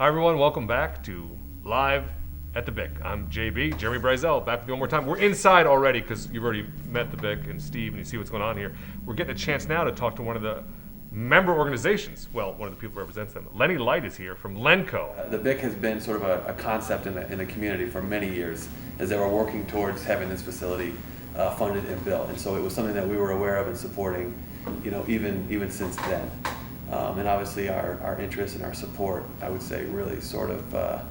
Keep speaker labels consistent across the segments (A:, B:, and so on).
A: Hi everyone, welcome back to Live at the BIC. I'm JB, Jeremy Brisiel, back with you one more time. We're inside already because you've already met the BIC and Steve and you see what's going on here. We're getting a chance now to talk to one of the member organizations. Well, one of the people who represents them. Lenny Light is here from Lenco.
B: The BIC has been sort of a concept in the community for many years as they were working towards having this facility funded and built. And so it was something that we were aware of and supporting, even since then. And obviously our interest and our support, I would say, really sort of,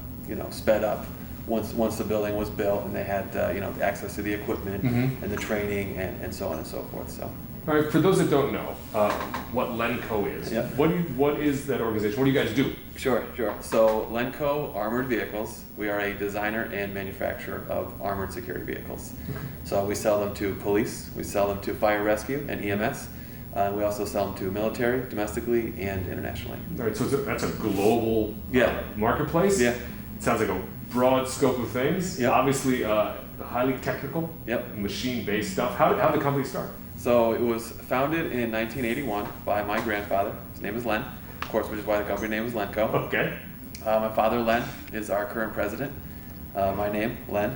B: sped up once the building was built and they had, access to the equipment and the training and so on and so forth. So.
A: All right, for those that don't know what Lenco is,
B: Yep.
A: What is that organization? What do you guys do?
B: Sure. So Lenco Armored Vehicles, we are a designer and manufacturer of armored security vehicles. So we sell them to police, we sell them to fire rescue and EMS. We also sell them to military, domestically, and internationally.
A: All right, so that's a global marketplace.
B: Yeah.
A: It sounds like a broad scope of things.
B: Yep.
A: Obviously, highly technical, machine-based stuff. How did the company start?
B: So it was founded in 1981 by my grandfather. His name is Len, of course, which is why the company name is Lenco.
A: Okay.
B: My father, Len, is our current president. My name, Len,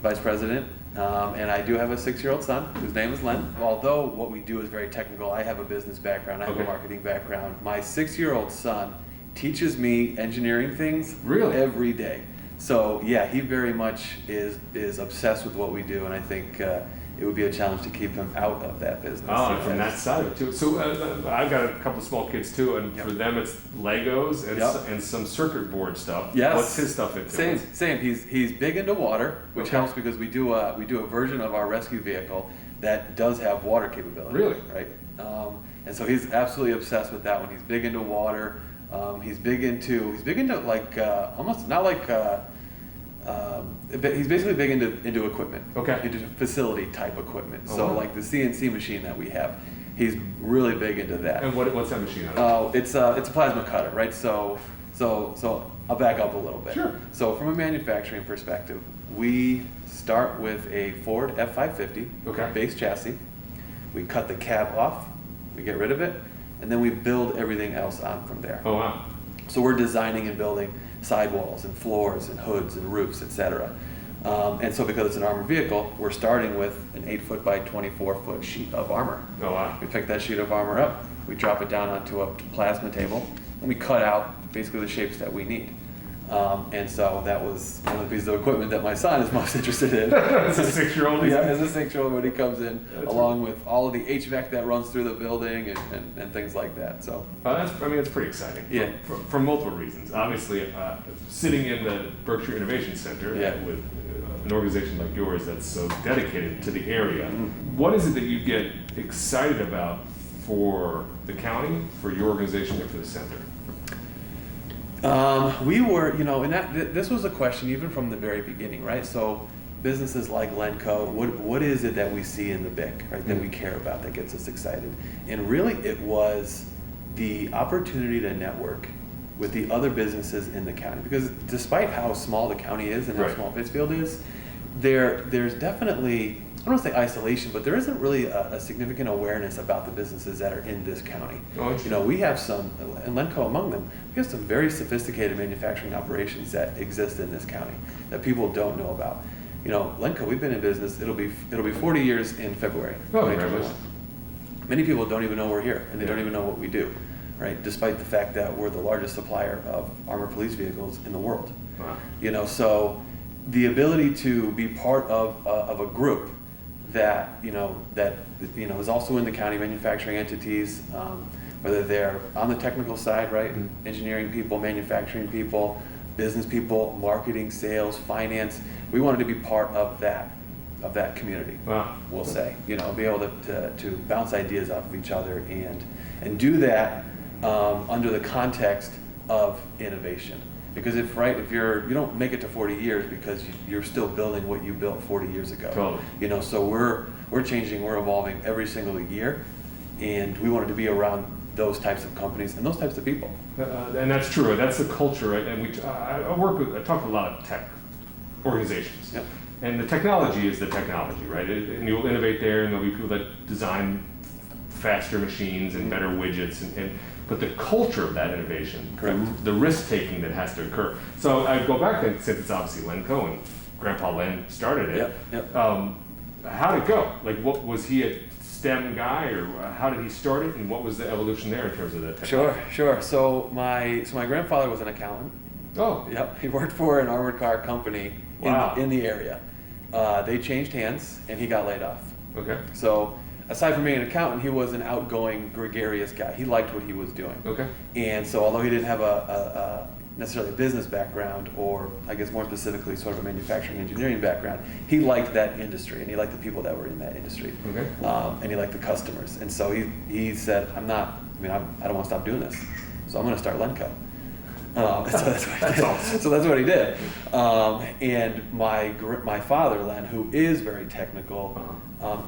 B: vice president. And I do have a 6-year-old son whose name is Len. Although what we do is very technical, I have a business background, I have a marketing background. My 6-year-old son teaches me engineering things every day. So yeah, he very much is obsessed with what we do, and I think it would be a challenge to keep him out of that business.
A: Oh, from that side of it too. So I've got a couple of small kids too, and for them it's Legos and some circuit board stuff.
B: Yes.
A: What's his stuff into?
B: Same. He's big into water, which helps because we do a version of our rescue vehicle that does have water capability.
A: Really?
B: Right. And so he's absolutely obsessed with that one. He's big into water. He's big into like almost not like. He's basically big into equipment, into facility type equiment. So like the CNC machine that we have, he's really big into that.
A: And what's that machine?
B: It's a plasma cutter, right? So I'll back up a little bit.
A: Sure.
B: So from a manufacturing perspective, we start with a Ford F-550 base chassis. We cut the cab off, we get rid of it, and then we build everything else on from there.
A: Oh wow.
B: So we're designing and building sidewalls and floors and hoods and roofs, etc. And so because it's an armored vehicle, we're starting with an 8-foot by 24-foot sheet of armor.
A: Oh wow.
B: We pick that sheet of armor up, we drop it down onto a plasma table, and we cut out basically the shapes that we need. And so that was one of the pieces of equipment that my son is most interested in.
A: As a 6-year-old?
B: Yeah, as a 6-year-old when he comes in, along with all of the HVAC that runs through the building and things like that. So
A: that's pretty exciting.
B: Yeah.
A: For multiple reasons. Obviously, sitting in the Berkshire Innovation Center with an organization like yours that's so dedicated to the area, what is it that you get excited about for the county, for your organization, and for the center?
B: We were, and this was a question even from the very beginning, right? So businesses like Lenco, what is it that we see in the BIC, right, that we care about, that gets us excited? And really it was the opportunity to network with the other businesses in the county. Because despite how small the county is and how small Pittsfield is, there's definitely, I don't want to say isolation, but there isn't really a significant awareness about the businesses that are in this county. We have some, and Lenco among them, we have some very sophisticated manufacturing operations that exist in this county that people don't know about. Lenco, we've been in business, it'll be 40 years in February.
A: Oh, congratulations.
B: Many people don't even know we're here, and they don't even know what we do, right? Despite the fact that we're the largest supplier of armored police vehicles in the world.
A: Wow.
B: So the ability to be part of a group that is also in the county, manufacturing entities, whether they're on the technical side, right, engineering people, manufacturing people, business people, marketing, sales, finance. We wanted to be part of that community. Wow. We'll say, be able to bounce ideas off of each other and do that under the context of innovation. Because if you don't make it to 40 years because you're still building what you built 40 years ago.
A: Totally.
B: So we're changing, we're evolving every single year, and we wanted to be around those types of companies and those types of people.
A: And that's true. That's the culture, right? And I talk to a lot of tech organizations.
B: Yep.
A: And the technology is the technology, right? And you'll innovate there, and there'll be people that design faster machines and better widgets, and but the culture of that innovation,
B: Correct.
A: the risk-taking that has to occur. So I go back then, since it's obviously Lenco and Grandpa Len started it.
B: Yep.
A: How'd it go? Like, what was he a STEM guy, or how did he start it, and what was the evolution there in terms of the technology?
B: Sure. So my grandfather was an accountant.
A: Oh.
B: Yep. He worked for an armored car company
A: Wow.
B: in the area. They changed hands, and he got laid off.
A: Okay.
B: So aside from being an accountant, he was an outgoing, gregarious guy. He liked what he was doing.
A: Okay.
B: And so although he didn't have a necessarily a business background, or I guess more specifically sort of a manufacturing engineering background, he liked that industry, and he liked the people that were in that industry.
A: Okay.
B: And he liked the customers. And so he said, I don't want to stop doing this, so I'm going to start Lenco. So that's what he did.
A: Awesome.
B: So that's what he did. And my father, Len, who is very technical,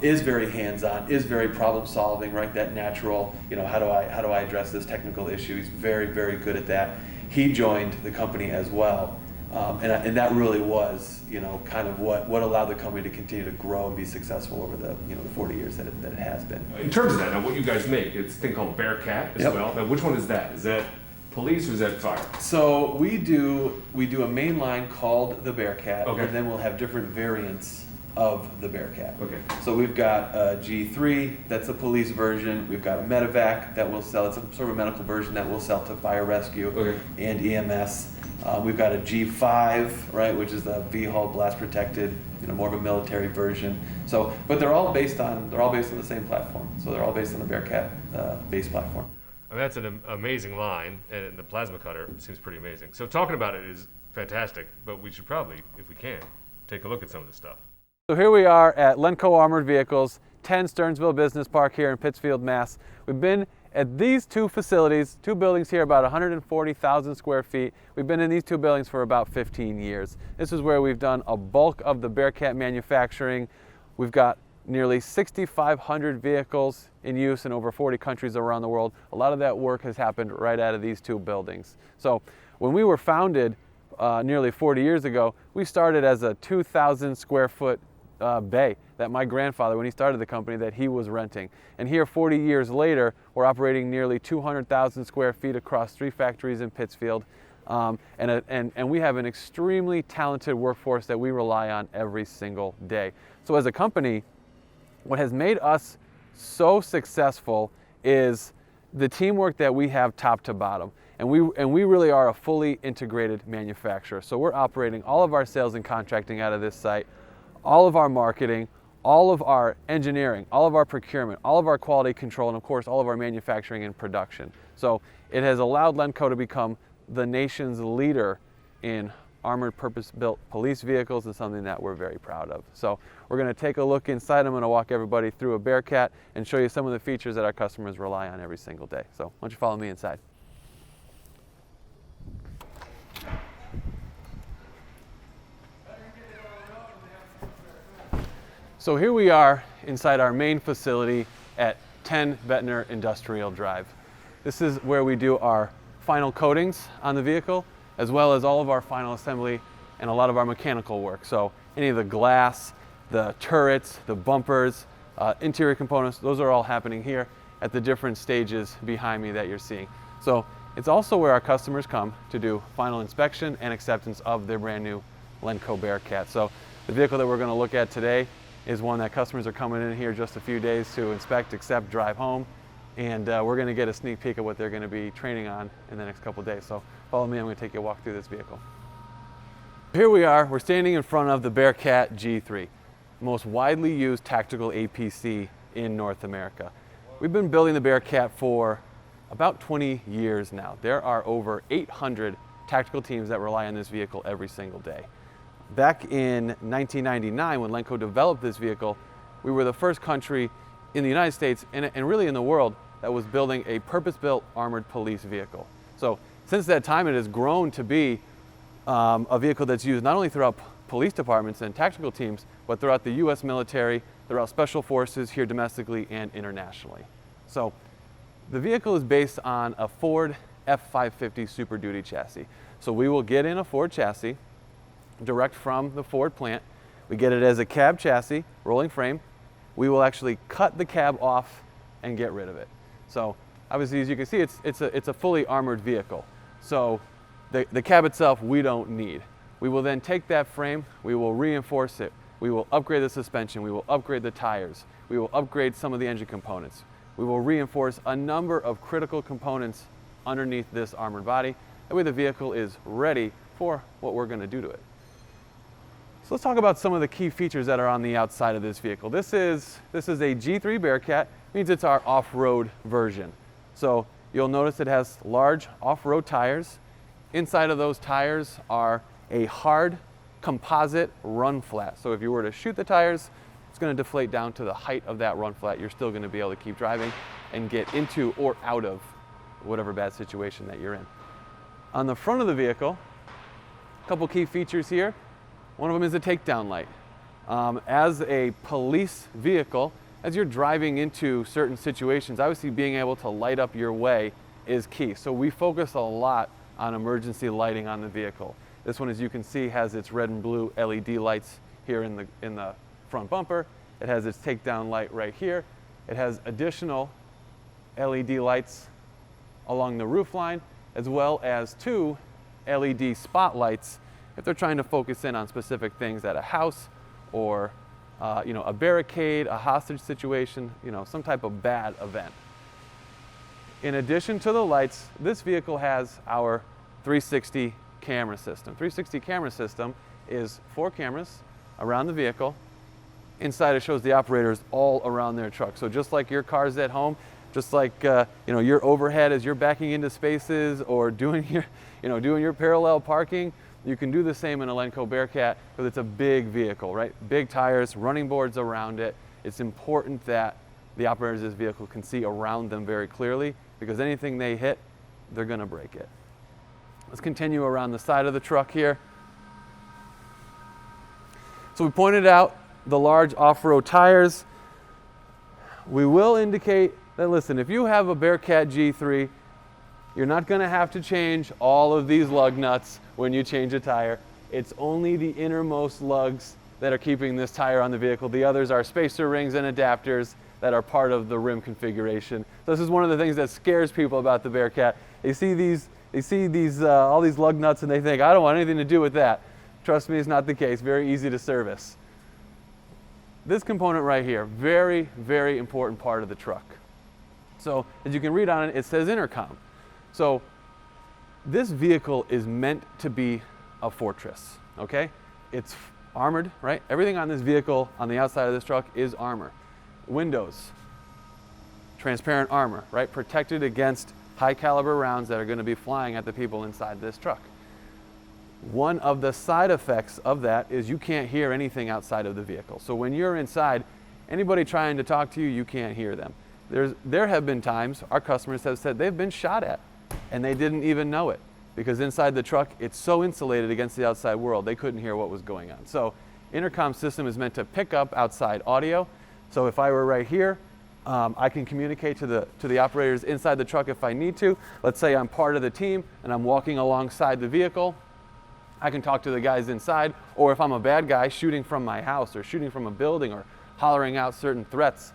B: is very hands-on, is very problem-solving, right? That natural, how do I address this technical issue? He's very, very good at that. He joined the company as well, and that really was, kind of what allowed the company to continue to grow and be successful over the 40 years that it has been.
A: In terms of that, now what you guys make, it's a thing called BearCat as
B: Yep.
A: well. Now, which one is that? Is that police or is that fire?
B: So we do a main line called the BearCat,
A: Okay.
B: and then we'll have different variants of the BearCat.
A: Okay.
B: So we've got a G3, that's a police version. We've got a medevac that will sell. It's a sort of a medical version that will sell to fire rescue
A: Okay.
B: and EMS. We've got a G5, right, which is the V-hull blast protected, more of a military version. So, but they're all based on the same platform. So they're all based on the BearCat base platform.
A: I mean, that's an amazing line, and the plasma cutter seems pretty amazing. So talking about it is fantastic, but we should probably, if we can, take a look at some of this stuff.
C: So here we are at Lenco Armored Vehicles, 10 Stearnsville Business Park here in Pittsfield, Mass. We've been at these two facilities, two buildings here, about 140,000 square feet. We've been in these two buildings for about 15 years. This is where we've done a bulk of the BearCat manufacturing. We've got nearly 6,500 vehicles in use in over 40 countries around the world. A lot of that work has happened right out of these two buildings. So when we were founded nearly 40 years ago, we started as a 2,000 square foot bay that my grandfather, when he started the company, that he was renting. And here 40 years later, we're operating nearly 200,000 square feet across 3 factories in Pittsfield. And we have an extremely talented workforce that we rely on every single day. So as a company, what has made us so successful is the teamwork that we have top to bottom. And we really are a fully integrated manufacturer. So we're operating all of our sales and contracting out of this site, all of our marketing, all of our engineering, all of our procurement, all of our quality control, and of course all of our manufacturing and production. So it has allowed Lenco to become the nation's leader in armored purpose-built police vehicles, and something that we're very proud of. So we're going to take a look inside. I'm going to walk everybody through a BearCat and show you some of the features that our customers rely on every single day. So why don't you follow me inside. So here we are inside our main facility at 10 Bettner Industrial Drive. This is where we do our final coatings on the vehicle, as well as all of our final assembly and a lot of our mechanical work. So any of the glass, the turrets, the bumpers, interior components, those are all happening here at the different stages behind me that you're seeing. So it's also where our customers come to do final inspection and acceptance of their brand new Lenco BearCat. So the vehicle that we're going to look at today is one that customers are coming in here just a few days to inspect, accept, drive home. And we're going to get a sneak peek of what they're going to be training on in the next couple of days. So follow me, I'm going to take you a walk through this vehicle. Here we are, we're standing in front of the BearCat G3, the most widely used tactical APC in North America. We've been building the BearCat for about 20 years now. There are over 800 tactical teams that rely on this vehicle every single day. Back in 1999, when Lenco developed this vehicle, we were the first country in the United States and really in the world that was building a purpose-built armored police vehicle. So since that time, it has grown to be a vehicle that's used not only throughout police departments and tactical teams, but throughout the US military, throughout special forces here domestically and internationally. So the vehicle is based on a Ford F550 Super Duty chassis. So we will get in a Ford chassis direct from the Ford plant. We get it as a cab chassis, rolling frame. We will actually cut the cab off and get rid of it. So obviously, as you can see, it's a fully armored vehicle. So the cab itself, we don't need. We will then take that frame, we will reinforce it, we will upgrade the suspension, we will upgrade the tires, we will upgrade some of the engine components. We will reinforce a number of critical components underneath this armored body. That way the vehicle is ready for what we're going to do to it. So let's talk about some of the key features that are on the outside of this vehicle. This is a G3 BearCat, means it's our off-road version. So you'll notice it has large off-road tires. Inside of those tires are a hard composite run flat. So if you were to shoot the tires, it's going to deflate down to the height of that run flat. You're still going to be able to keep driving and get into or out of whatever bad situation that you're in. On the front of the vehicle, a couple key features here. One of them is a takedown light. As a police vehicle, as you're driving into certain situations, obviously being able to light up your way is key. So we focus a lot on emergency lighting on the vehicle. This one, as you can see, has its red and blue LED lights here in the front bumper. It has its takedown light right here. It has additional LED lights along the roof line, as well as 2 LED spotlights if they're trying to focus in on specific things at a house or a barricade, a hostage situation, some type of bad event. In addition to the lights, this vehicle has our 360 camera system. 360 camera system is 4 cameras around the vehicle. Inside it shows the operators all around their truck. So just like your car's at home, just like your overhead as you're backing into spaces or doing your parallel parking, you can do the same in a Lenco BearCat because it's a big vehicle, right? Big tires, running boards around it. It's important that the operators of this vehicle can see around them very clearly because anything they hit, they're going to break it. Let's continue around the side of the truck here. So we pointed out the large off-road tires. We will indicate that, listen, if you have a BearCat G3, you're not going to have to change all of these lug nuts when you change a tire. It's only the innermost lugs that are keeping this tire on the vehicle. The others are spacer rings and adapters that are part of the rim configuration. So this is one of the things that scares people about the BearCat. They see all these lug nuts and they think, I don't want anything to do with that. Trust me, it's not the case. Very easy to service. This component right here, very, very important part of the truck. So as you can read on it, it says Intercom. So this vehicle is meant to be a fortress, okay? It's armored, right? Everything on this vehicle, on the outside of this truck, is armor. Windows, transparent armor, right? Protected against high caliber rounds that are going to be flying at the people inside this truck. One of the side effects of that is you can't hear anything outside of the vehicle. So when you're inside, anybody trying to talk to you, you can't hear them. There have been times our customers have said they've been shot at and they didn't even know it because inside the truck it's so insulated against the outside world they couldn't hear what was going on. So intercom system is meant to pick up outside audio. So if I were right here, I can communicate to the operators inside the truck if I need to. Let's say I'm part of the team and I'm walking alongside the vehicle. I can talk to the guys inside, or if I'm a bad guy shooting from my house or shooting from a building or hollering out certain threats,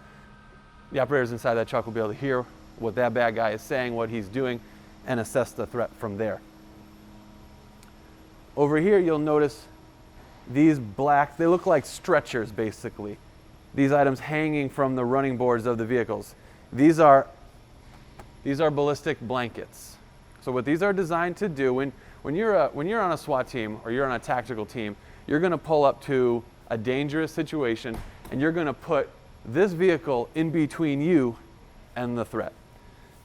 C: the operators inside that truck will be able to hear what that bad guy is saying, what he's doing, and assess the threat from there. Over here, you'll notice these black, they look like stretchers basically. These items hanging from the running boards of the vehicles. These are ballistic blankets. So what these are designed to do, when you're on a SWAT team or you're on a tactical team, you're going to pull up to a dangerous situation and you're going to put this vehicle in between you and the threat.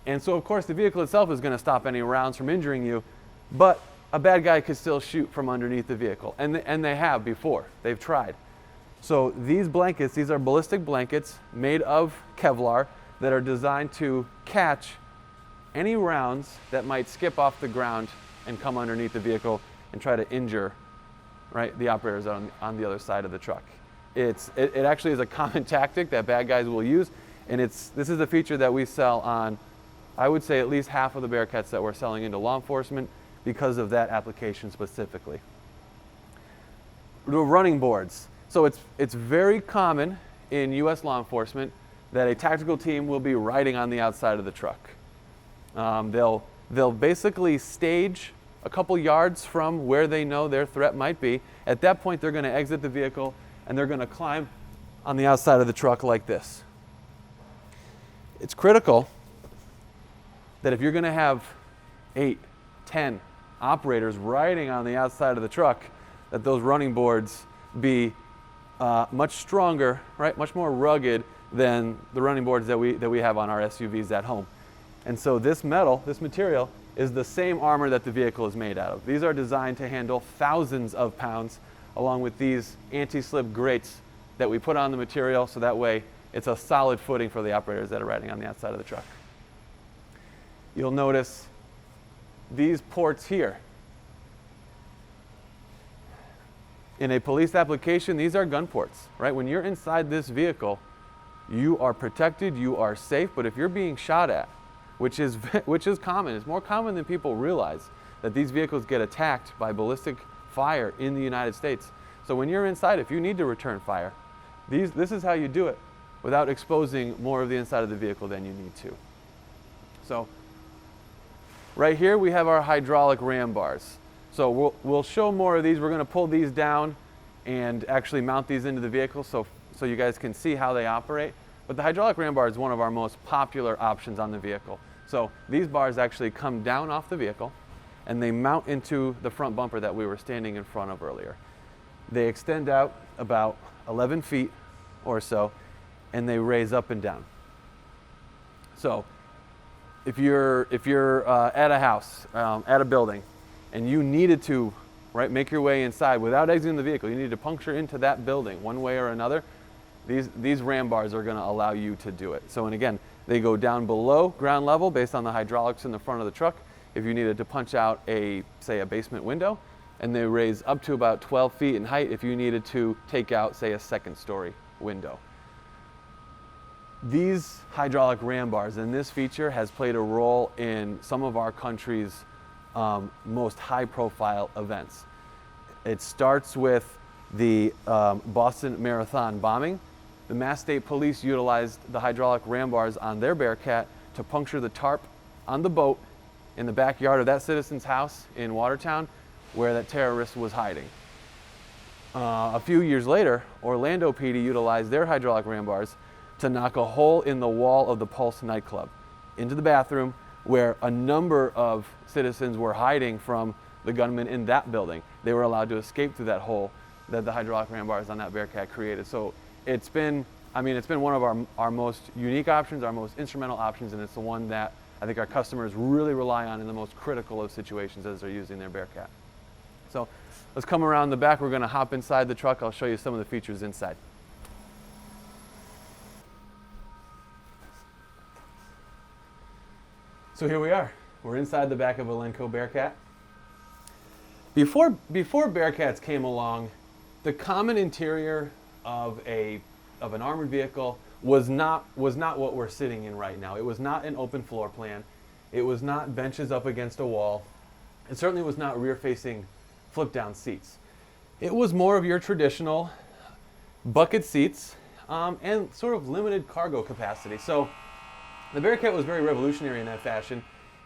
C: And so of course the vehicle itself is going to stop any rounds from injuring you, but a bad guy could still shoot from underneath the vehicle. And they have before. They've tried. So these blankets, these are ballistic blankets made of Kevlar that are designed to catch any rounds that might skip off the ground and come underneath the vehicle and try to injure, right, the operators on the other side of the truck. It actually is a common tactic that bad guys will use, and this is a feature that we sell on, I would say, at least half of the BearCats that we're selling into law enforcement because of that application specifically. The running boards. So it's very common in U.S. law enforcement that a tactical team will be riding on the outside of the truck. They'll basically stage a couple yards from where they know their threat might be. At that point, they're going to exit the vehicle and they're going to climb on the outside of the truck like this. It's critical that if you're going to have 8, 10 operators riding on the outside of the truck, that those running boards be much stronger, right? Much more rugged than the running boards that we have on our SUVs at home. And so this material, is the same armor that the vehicle is made out of. These are designed to handle thousands of pounds, along with these anti-slip grates that we put on the material, so that way it's a solid footing for the operators that are riding on the outside of the truck. You'll notice these ports here. In a police application, these are gun ports, right? When you're inside this vehicle, you are protected, you are safe, but if you're being shot at, which is common, it's more common than people realize, that these vehicles get attacked by ballistic fire in the United States. So when you're inside, if you need to return fire, this is how you do it without exposing more of the inside of the vehicle than you need to. So right here we have our hydraulic ram bars. So we'll show more of these. We're going to pull these down and actually mount these into the vehicle so you guys can see how they operate. But the hydraulic ram bar is one of our most popular options on the vehicle. So these bars actually come down off the vehicle and they mount into the front bumper that we were standing in front of earlier. They extend out about 11 feet or so and they raise up and down. So if you're at a house, at a building, and you needed to make your way inside without exiting the vehicle, you needed to puncture into that building one way or another, these ram bars are going to allow you to do it. So, and again, they go down below ground level based on the hydraulics in the front of the truck if you needed to punch out say a basement window, and they raise up to about 12 feet in height if you needed to take out, say, a second story window. These hydraulic ram bars and this feature has played a role in some of our country's most high-profile events. It starts with the Boston Marathon bombing. The Mass State Police utilized the hydraulic ram bars on their BearCat to puncture the tarp on the boat in the backyard of that citizen's house in Watertown where that terrorist was hiding. A few years later, Orlando PD utilized their hydraulic ram bars to knock a hole in the wall of the Pulse nightclub into the bathroom where a number of citizens were hiding from the gunmen in that building. They were allowed to escape through that hole that the hydraulic ram bars on that BearCat created. So it's been one of our most unique options, our most instrumental options, and it's the one that I think our customers really rely on in the most critical of situations as they're using their BearCat. So let's come around the back. We're going to hop inside the truck. I'll show you some of the features inside. So here we are. We're inside the back of a Lenco BearCat. Before BearCats came along, the common interior of an armored vehicle was not what we're sitting in right now. It was not an open floor plan. It was not benches up against a wall. It certainly was not rear-facing flip-down seats. It was more of your traditional bucket seats and sort of limited cargo capacity. So the BearCat was very revolutionary in that fashion,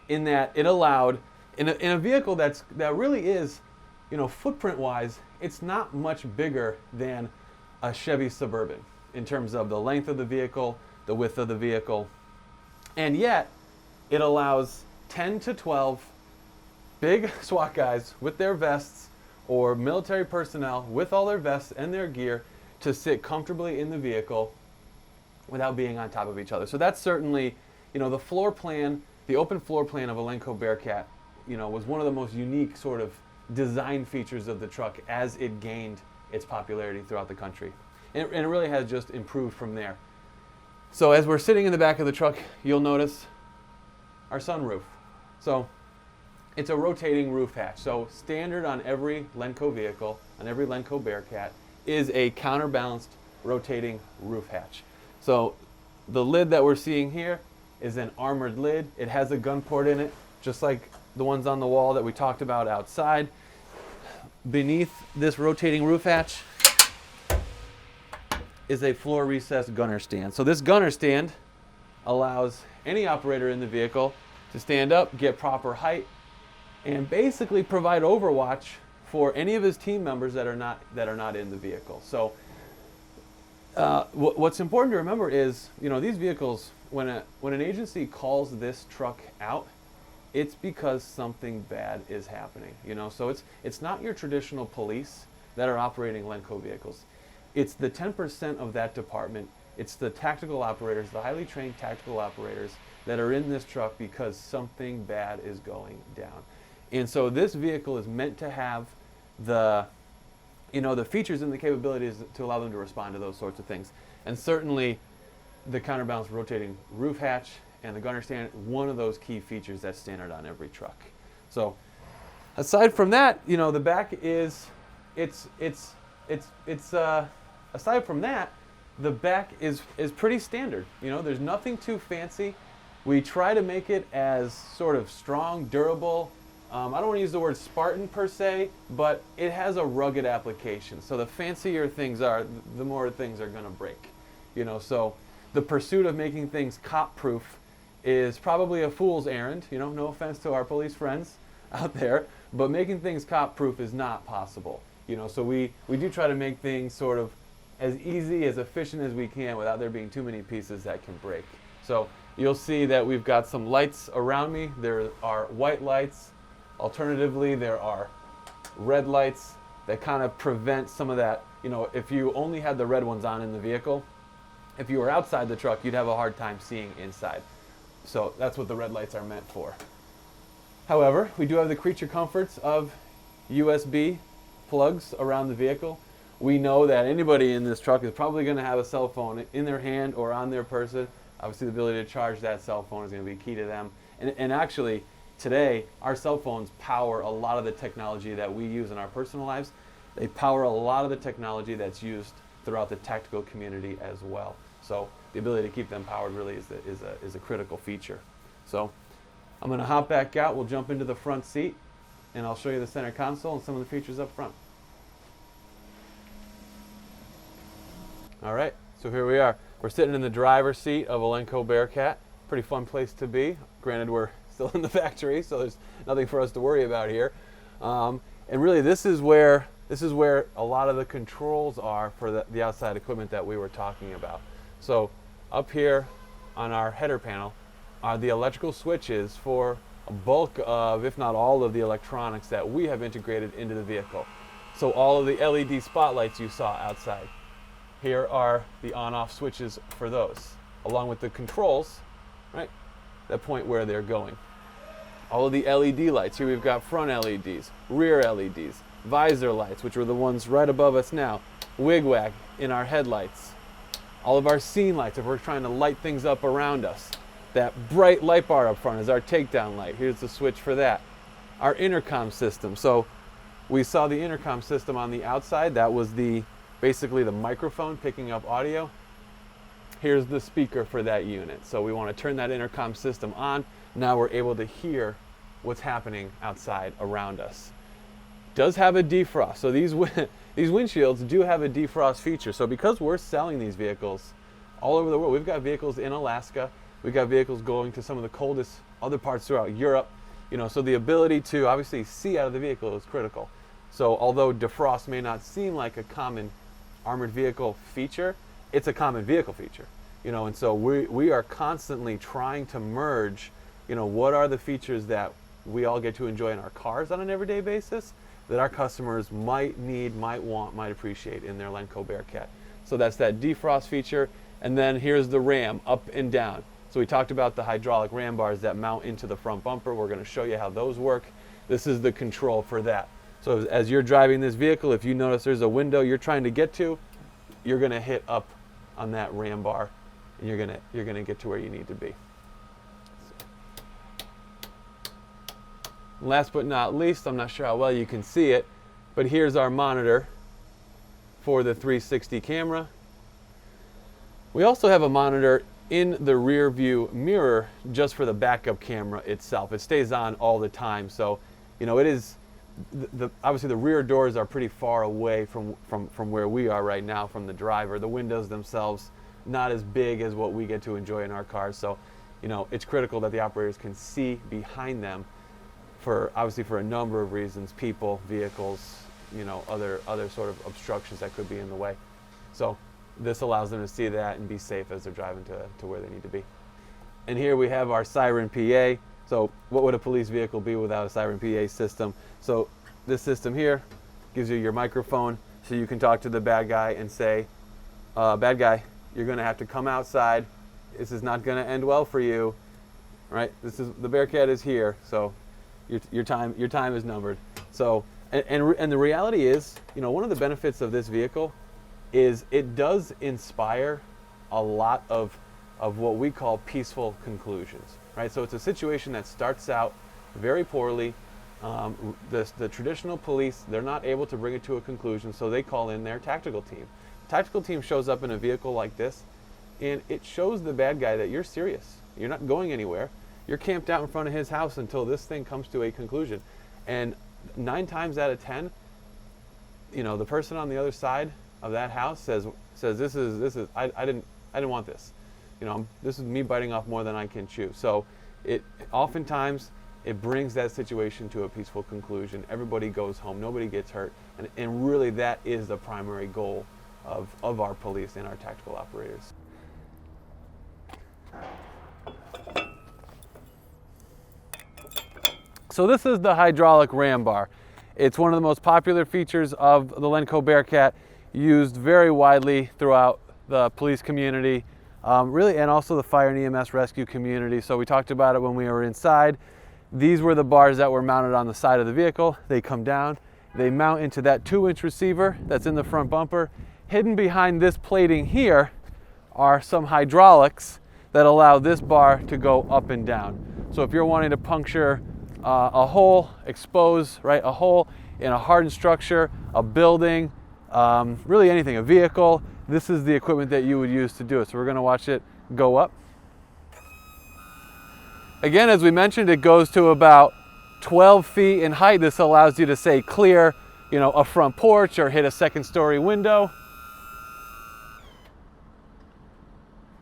C: in that it allowed, in a vehicle that really is, footprint-wise, it's not much bigger than a Chevy Suburban in terms of the length of the vehicle, the width of the vehicle, and yet it allows 10 to 12 big SWAT guys with their vests or military personnel with all their vests and their gear to sit comfortably in the vehicle without being on top of each other. So that's certainly, the floor plan, the open floor plan of a Lenco BearCat, was one of the most unique sort of design features of the truck as it gained its popularity throughout the country. And it really has just improved from there. So as we're sitting in the back of the truck, you'll notice our sunroof. So it's a rotating roof hatch. So standard on every Lenco vehicle, on every Lenco BearCat, is a counterbalanced rotating roof hatch. So the lid that we're seeing here is an armored lid. It has a gun port in it, just like the ones on the wall that we talked about outside. Beneath this rotating roof hatch is a floor recessed gunner stand. So this gunner stand allows any operator in the vehicle to stand up, get proper height, and basically provide overwatch for any of his team members that are not in the vehicle. So what's important to remember is, these vehicles, when an agency calls this truck out, it's because something bad is happening. So it's not your traditional police that are operating Lenco vehicles. It's the 10% of that department. It's the tactical operators, the highly trained tactical operators that are in this truck because something bad is going down. And so this vehicle is meant to have the features and the capabilities to allow them to respond to those sorts of things. And certainly the counterbalance rotating roof hatch and the gunner stand, one of those key features that's standard on every truck. So aside from that, the back is, aside from that, the back is pretty standard. There's nothing too fancy. We try to make it as sort of strong, durable. I don't want to use the word Spartan per se, but it has a rugged application. So the fancier things are, the more things are going to break. So the pursuit of making things cop-proof is probably a fool's errand. No offense to our police friends out there, but making things cop-proof is not possible. So we do try to make things sort of as easy, as efficient as we can without there being too many pieces that can break. So you'll see that we've got some lights around me. There are white lights. Alternatively, there are red lights that kind of prevent some of that. If you only had the red ones on in the vehicle, if you were outside the truck, you'd have a hard time seeing inside. So that's what the red lights are meant for. However, we do have the creature comforts of USB plugs around the vehicle. We know that anybody in this truck is probably going to have a cell phone in their hand or on their person. Obviously, the ability to charge that cell phone is going to be key to them. And actually, today, our cell phones power a lot of the technology that we use in our personal lives. They power a lot of the technology that's used throughout the tactical community as well. So the ability to keep them powered really is a critical feature. So I'm going to hop back out. We'll jump into the front seat, and I'll show you the center console and some of the features up front. All right, so here we are. We're sitting in the driver's seat of a Lenco BearCat. Pretty fun place to be. Granted, we're still in the factory, so there's nothing for us to worry about here. And really, this is where a lot of the controls are for the outside equipment that we were talking about. So up here on our header panel are the electrical switches for a bulk of, if not all of the electronics that we have integrated into the vehicle. So all of the LED spotlights you saw outside. Here are the on-off switches for those, along with the controls, right, that point where they're going. All of the LED lights. Here we've got front LEDs, rear LEDs, visor lights, which are the ones right above us now, wig-wag in our headlights. All of our scene lights, if we're trying to light things up around us. That bright light bar up front is our takedown light. Here's the switch for that. Our intercom system. So we saw the intercom system on the outside. That was basically the microphone picking up audio. Here's the speaker for that unit. So we want to turn that intercom system on. Now we're able to hear what's happening outside around us. Does have a defrost. So these windshields do have a defrost feature. So because we're selling these vehicles all over the world, we've got vehicles in Alaska, we've got vehicles going to some of the coldest other parts throughout Europe. So the ability to obviously see out of the vehicle is critical. So although defrost may not seem like a common armored vehicle feature, it's a common vehicle feature. And so we are constantly trying to merge, what are the features that we all get to enjoy in our cars on an everyday basis that our customers might need, might want, might appreciate in their Lenco BearCat. So that's that defrost feature. And then here's the ram, up and down. So we talked about the hydraulic ram bars that mount into the front bumper. We're going to show you how those work. This is the control for that. So as you're driving this vehicle, if you notice there's a window you're trying to get to, you're going to hit up on that ram bar, and you're going to get to where you need to be. Last but not least, I'm not sure how well you can see it, but here's our monitor for the 360 camera. We also have a monitor in the rear view mirror just for the backup camera itself. It stays on all the time, so it is obviously the rear doors are pretty far away from where we are right now from the driver. The windows themselves not as big as what we get to enjoy in our cars, so it's critical that the operators can see behind them obviously for a number of reasons, people, vehicles, other sort of obstructions that could be in the way. So this allows them to see that and be safe as they're driving to where they need to be. And here we have our siren PA. So what would a police vehicle be without a siren PA system? So this system here gives you your microphone so you can talk to the bad guy and say, bad guy, you're gonna have to come outside. This is not gonna end well for you, right? The BearCat is here, so your time is numbered. So, and the reality is, one of the benefits of this vehicle is it does inspire a lot of what we call peaceful conclusions, right? So it's a situation that starts out very poorly. The traditional police, they're not able to bring it to a conclusion, so they call in their tactical team. The tactical team shows up in a vehicle like this, and it shows the bad guy that you're serious. You're not going anywhere. You're camped out in front of his house until this thing comes to a conclusion. And 9 times out of 10, the person on the other side of that house says this is I didn't want this. This is me biting off more than I can chew. So oftentimes it brings that situation to a peaceful conclusion. Everybody goes home, nobody gets hurt, and really that is the primary goal of our police and our tactical operators. So this is the hydraulic ram bar. It's one of the most popular features of the Lenco BearCat, used very widely throughout the police community, really, and also the fire and EMS rescue community. So we talked about it when we were inside. These were the bars that were mounted on the side of the vehicle. They come down, they mount into that 2-inch receiver that's in the front bumper. Hidden behind this plating here are some hydraulics that allow this bar to go up and down. So if you're wanting to puncture a hole, expose, a hole in a hardened structure, a building, really anything, a vehicle, this is the equipment that you would use to do it. So we're going to watch it go up. Again, as we mentioned, it goes to about 12 feet in height. This allows you to say clear, a front porch or hit a 2nd-story window.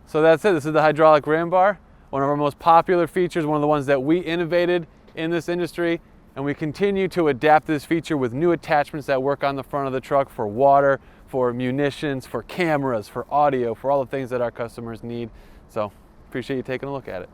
C: So that's it. This is the hydraulic ram bar, one of our most popular features, one of the ones that we innovated in this industry, and we continue to adapt this feature with new attachments that work on the front of the truck for water, for munitions, for cameras, for audio, for all the things that our customers need. So appreciate you taking a look at it.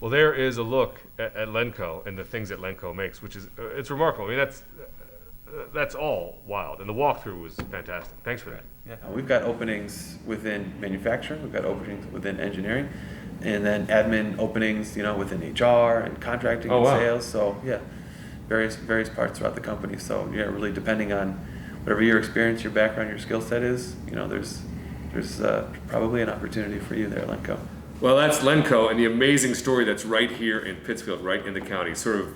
A: Well, there is a look at Lenco and the things that Lenco makes, which is it's remarkable. I mean, that's all wild, and the walkthrough was fantastic. Thanks for that.
B: Yeah, we've got openings within manufacturing, we've got openings within engineering, and then admin openings, within HR and contracting and sales. So yeah, various parts throughout the company. So yeah, really depending on whatever your experience, your background, your skill set is, there's probably an opportunity for you there, Lenco.
A: Well, that's Lenco and the amazing story that's right here in Pittsfield, right in the county. Sort of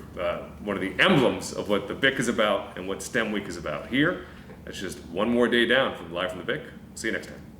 A: one of the emblems of what the BIC is about and what STEM Week is about. Here, that's just one more day down from Live from the BIC. See you next time.